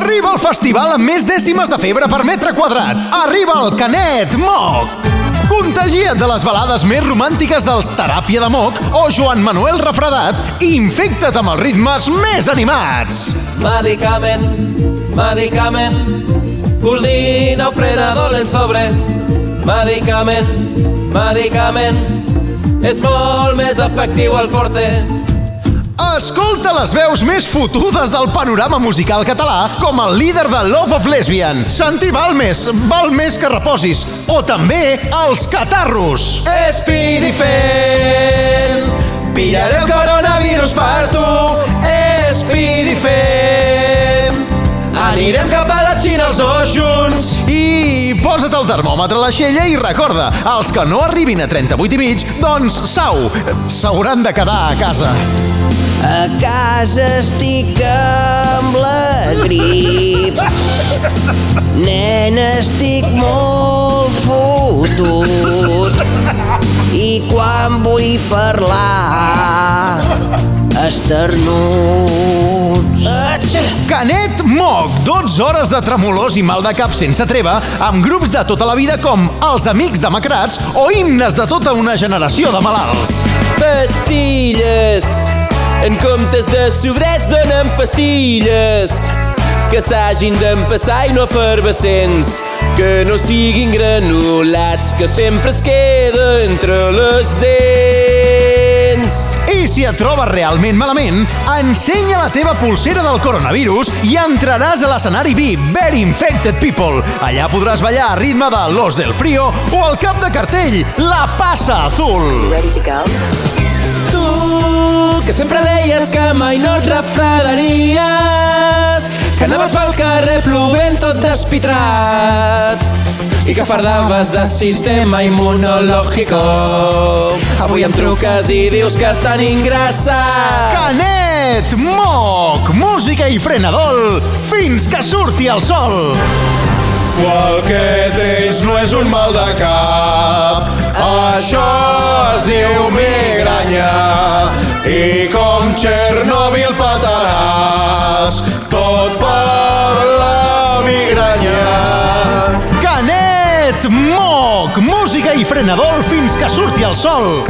Arriba el festival amb més dècimes de febre per metre quadrat. Arriba el Canet Moc. Contagia't de les balades més romàntiques dels Teràpia de Moc o Joan Manuel Refredat i infecta't amb els ritmes més animats. Medicament, medicament, Coldina o frenador en sobre. Medicament, medicament, és molt més efectiu el forte. Escolta les veus més fotudes del panorama musical català, com el líder de Love of Lesbian, Santi Balmes, val més que reposis, o també els Catarros. Speedifen, pillaré el coronavirus per tu. Speedifen, anirem cap a la Xina els dos junts. I posa't el termòmetre a l'aixella i recorda, els que no arribin a 38,5, doncs s'hauran de quedar a casa. A casa estic amb la grip. Nena, estic molt fotut. I quan vull parlar esternuts. Canet Moc, 12 hores de tremolors i mal de cap sense treva, amb grups de tota la vida com Els Amics Demacrats o himnes de tota una generació de malalts. Pastilles, en comptes de sobrets donen pastilles que s'hagin d'empassar i no efervescents, que no siguin granulats, que sempre es queda entre les dents. I si et trobes realment malament, ensenya la teva pulsera del coronavirus i entraràs a l'escenari VIP Very Infected People. Allà podràs ballar a ritme de Los del Frío o al cap de cartell La Passa Azul. Ready to go? Tu, que sempre deies que mai no et refredaries, que anaves pel carrer plovent tot despitrat i que fardaves de sistema immunològico. Avui em truques i dius que t'han ingressat. Canet Moc, música i frenadol fins que surti el sol. El que tens no és un mal de cap, això es diu migranya. I com Txernòbil pataràs, tot per la migranya. Canet Moc, música i frenadol fins que surti el sol.